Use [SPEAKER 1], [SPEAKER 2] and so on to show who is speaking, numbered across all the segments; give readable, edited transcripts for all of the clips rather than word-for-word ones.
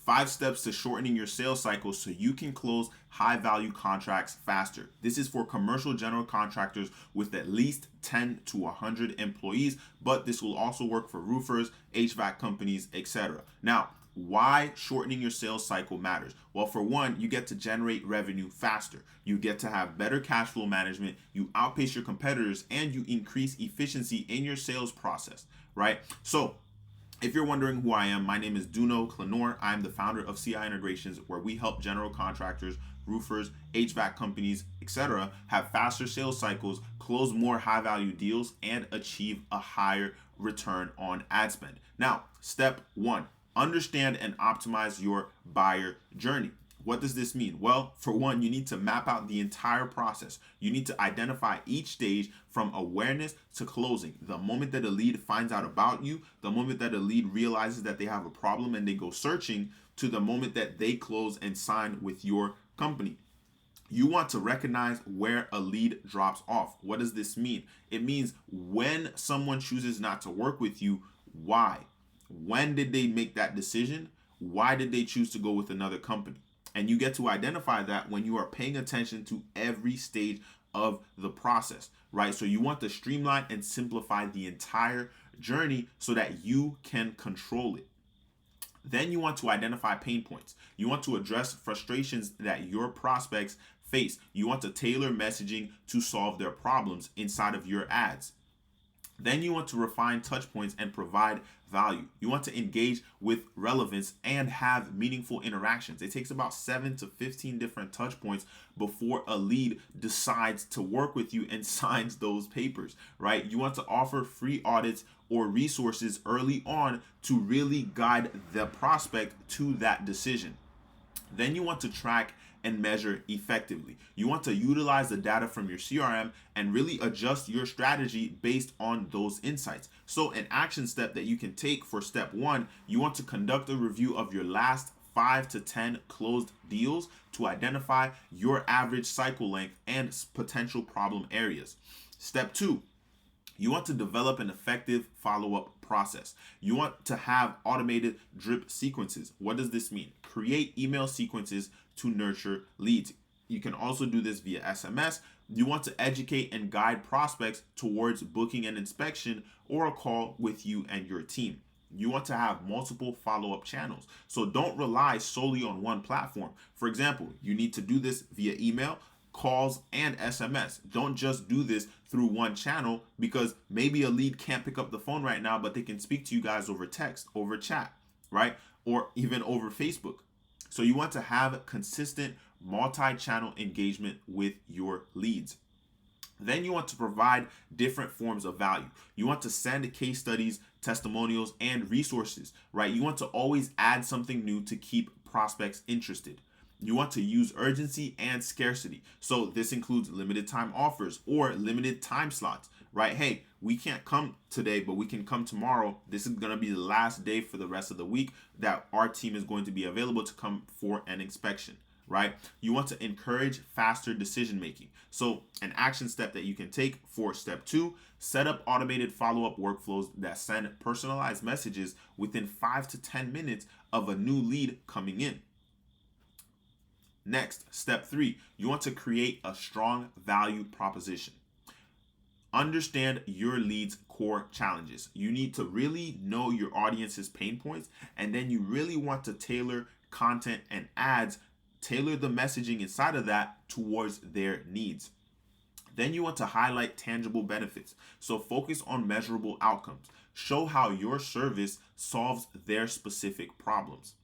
[SPEAKER 1] 5 steps to shortening your sales cycle so you can close high value contracts faster. This is for commercial general contractors with at least 10 to 100 employees, but this will also work for roofers, HVAC companies, etc. Now, why shortening your sales cycle matters? Well, for one, you get to generate revenue faster. You get to have better cash flow management. You outpace your competitors and you increase efficiency in your sales process, right? So, if you're wondering who I am, my name is Duno Clenor. I'm the founder of CI Integrations, where we help general contractors, roofers, HVAC companies, etc. have faster sales cycles, close more high-value deals, and achieve a higher return on ad spend. Now, step 1, understand and optimize your buyer journey. What does this mean? Well, for one, you need to map out the entire process. You need to identify each stage from awareness to closing. The moment that a lead finds out about you, the moment that a lead realizes that they have a problem and they go searching, to the moment that they close and sign with your company. You want to recognize where a lead drops off. What does this mean? It means when someone chooses not to work with you, why? When did they make that decision? Why did they choose to go with another company? And you get to identify that when you are paying attention to every stage of the process, right? So you want to streamline and simplify the entire journey so that you can control it. Then you want to identify pain points. You want to address frustrations that your prospects face. You want to tailor messaging to solve their problems inside of your ads. Then you want to refine touch points and provide value. You want to engage with relevance and have meaningful interactions. It takes about 7 to 15 different touch points before a lead decides to work with you and signs those papers, right? You want to offer free audits or resources early on to really guide the prospect to that decision. Then you want to track and measure effectively. You want to utilize the data from your CRM and really adjust your strategy based on those insights. So an action step that you can take for step 1, you want to conduct a review of your last 5 to 10 closed deals to identify your average cycle length and potential problem areas. Step 2, you want to develop an effective follow-up process. You want to have automated drip sequences. What does this mean? Create email sequences to nurture leads. You can also do this via SMS. You want to educate and guide prospects towards booking an inspection or a call with you and your team. You want to have multiple follow-up channels. So don't rely solely on one platform. For example, you need to do this via email, calls, and SMS. Don't just do this through one channel, because maybe a lead can't pick up the phone right now, but they can speak to you guys over text, over chat, right? Or even over Facebook. So you want to have consistent multi-channel engagement with your leads. Then you want to provide different forms of value. You want to send case studies, testimonials, and resources, right? You want to always add something new to keep prospects interested. You want to use urgency and scarcity. So this includes limited time offers or limited time slots, right? Hey, we can't come today, but we can come tomorrow. This is going to be the last day for the rest of the week that our team is going to be available to come for an inspection, right? You want to encourage faster decision making. So an action step that you can take for step 2, set up automated follow-up workflows that send personalized messages within 5 to 10 minutes of a new lead coming in. Next, step 3, you want to create a strong value proposition. Understand your lead's core challenges. You need to really know your audience's pain points, and then you really want to tailor content and ads, tailor the messaging inside of that towards their needs. Then you want to highlight tangible benefits. So focus on measurable outcomes. Show how your service solves their specific problems.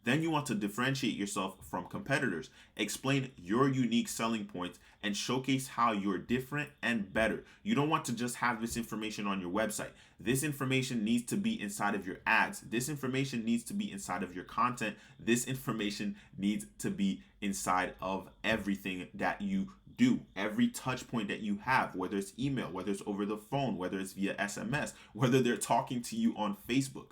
[SPEAKER 1] Then you want to differentiate yourself from competitors. Explain your unique selling points and showcase how you're different and better. You don't want to just have this information on your website. This information needs to be inside of your ads. This information needs to be inside of your content. This information needs to be inside of everything that you do. Every touch point that you have, whether it's email, whether it's over the phone, whether it's via SMS, whether they're talking to you on Facebook.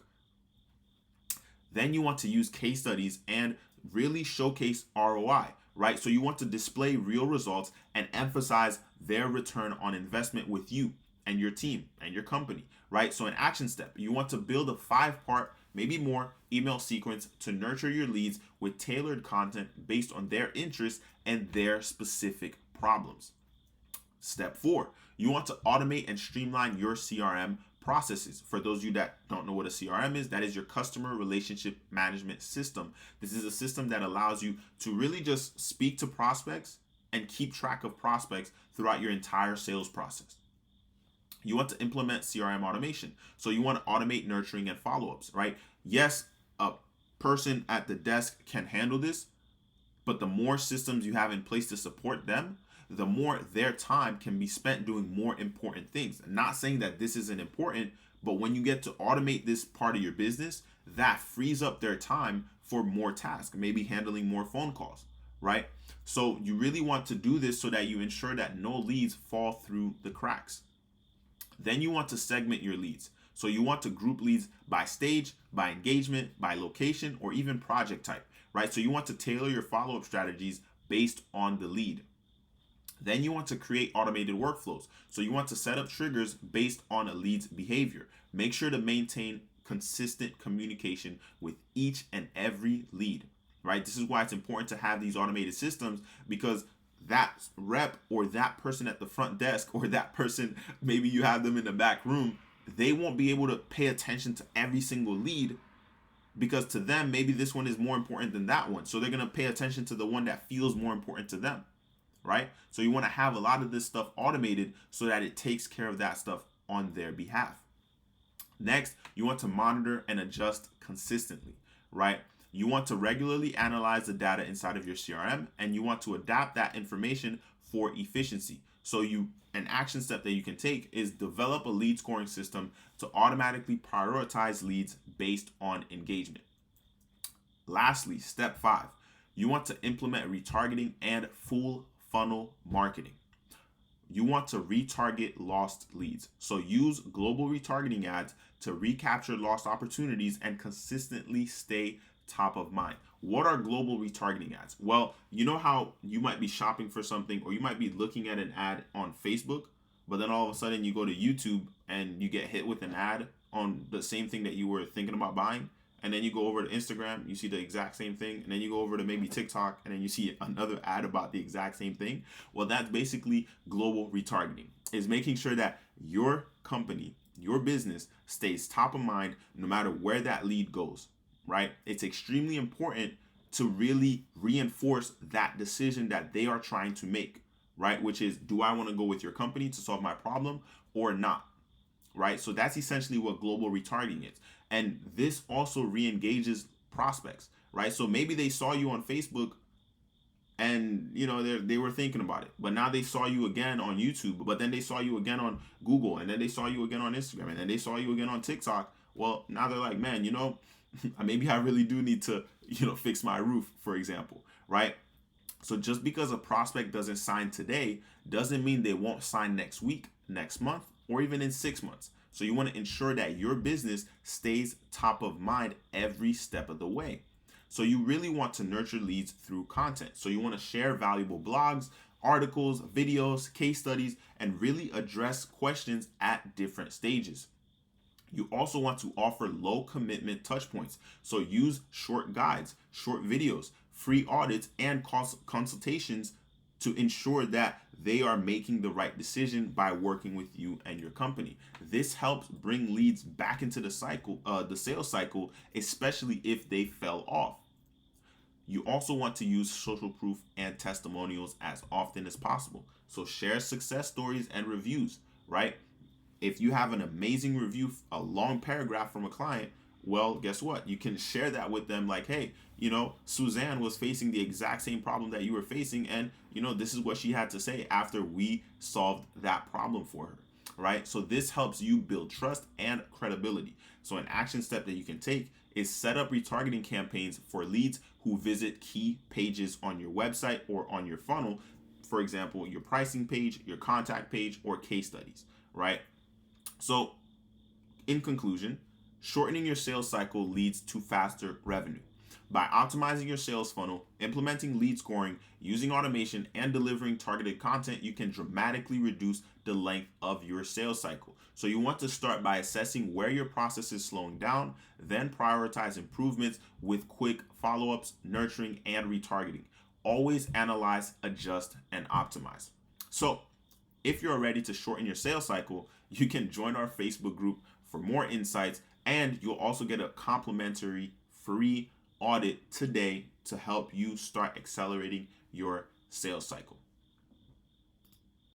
[SPEAKER 1] Then you want to use case studies and really showcase ROI, right? So you want to display real results and emphasize their return on investment with you and your team and your company, right? So an action step, you want to build a 5-part maybe more email sequence to nurture your leads with tailored content based on their interests and their specific problems. Step 4, you want to automate and streamline your CRM processes. For those of you that don't know what a CRM is, that is your customer relationship management system. This is a system that allows you to really just speak to prospects and keep track of prospects throughout your entire sales process. You want to implement CRM automation. So you want to automate nurturing and follow-ups, right? Yes, a person at the desk can handle this, but the more systems you have in place to support them, the more their time can be spent doing more important things. I'm not saying that this isn't important, but when you get to automate this part of your business, that frees up their time for more tasks, maybe handling more phone calls, right? So you really want to do this so that you ensure that no leads fall through the cracks. Then you want to segment your leads. So you want to group leads by stage, by engagement, by location, or even project type, right? So you want to tailor your follow-up strategies based on the lead. Then you want to create automated workflows. So you want to set up triggers based on a lead's behavior. Make sure to maintain consistent communication with each and every lead, right? This is why it's important to have these automated systems, because that rep or that person at the front desk or that person, maybe you have them in the back room, they won't be able to pay attention to every single lead, because to them, maybe this one is more important than that one. So they're going to pay attention to the one that feels more important to them, right? So you want to have a lot of this stuff automated so that it takes care of that stuff on their behalf. Next, you want to monitor and adjust consistently, right? You want to regularly analyze the data inside of your CRM, and you want to adapt that information for efficiency. So an action step that you can take is develop a lead scoring system to automatically prioritize leads based on engagement. Lastly, step 5, you want to implement retargeting and full funnel marketing. You want to retarget lost leads. So use global retargeting ads to recapture lost opportunities and consistently stay top of mind. What are global retargeting ads? Well, you know how you might be shopping for something, or you might be looking at an ad on Facebook, but then all of a sudden you go to YouTube and you get hit with an ad on the same thing that you were thinking about buying. And then you go over to Instagram, you see the exact same thing. And then you go over to maybe TikTok, and then you see another ad about the exact same thing. Well, that's basically global retargeting. Is making sure that your company, your business stays top of mind no matter where that lead goes, right? It's extremely important to really reinforce that decision that they are trying to make, right? Which is, do I want to go with your company to solve my problem or not, right? So that's essentially what global retargeting is. And this also re-engages prospects, right? So maybe they saw you on Facebook and, you know, they were thinking about it, but now they saw you again on YouTube, but then they saw you again on Google, and then they saw you again on Instagram, and then they saw you again on TikTok. Well, now they're like, man, you know, maybe I really do need to, you know, fix my roof, for example, right? So just because a prospect doesn't sign today doesn't mean they won't sign next week, next month, or even in 6 months. So you want to ensure that your business stays top of mind every step of the way. So you really want to nurture leads through content. So you want to share valuable blogs, articles, videos, case studies, and really address questions at different stages. You also want to offer low commitment touch points. So use short guides, short videos, free audits, and consultations to ensure that they are making the right decision by working with you and your company. This helps bring leads back into the cycle, the sales cycle, especially if they fell off. You also want to use social proof and testimonials as often as possible. So share success stories and reviews, right? If you have an amazing review, a long paragraph from a client, well, guess what? You can share that with them like, hey, you know, Suzanne was facing the exact same problem that you were facing, and, you know, this is what she had to say after we solved that problem for her, right? So this helps you build trust and credibility. So an action step that you can take is set up retargeting campaigns for leads who visit key pages on your website or on your funnel. For example, your pricing page, your contact page, or case studies, right? So in conclusion, shortening your sales cycle leads to faster revenue. By optimizing your sales funnel, implementing lead scoring, using automation, and delivering targeted content, you can dramatically reduce the length of your sales cycle. So you want to start by assessing where your process is slowing down, then prioritize improvements with quick follow-ups, nurturing, and retargeting. Always analyze, adjust, and optimize. So if you're ready to shorten your sales cycle, you can join our Facebook group for more insights, and you'll also get a complimentary free audit today to help you start accelerating your sales cycle.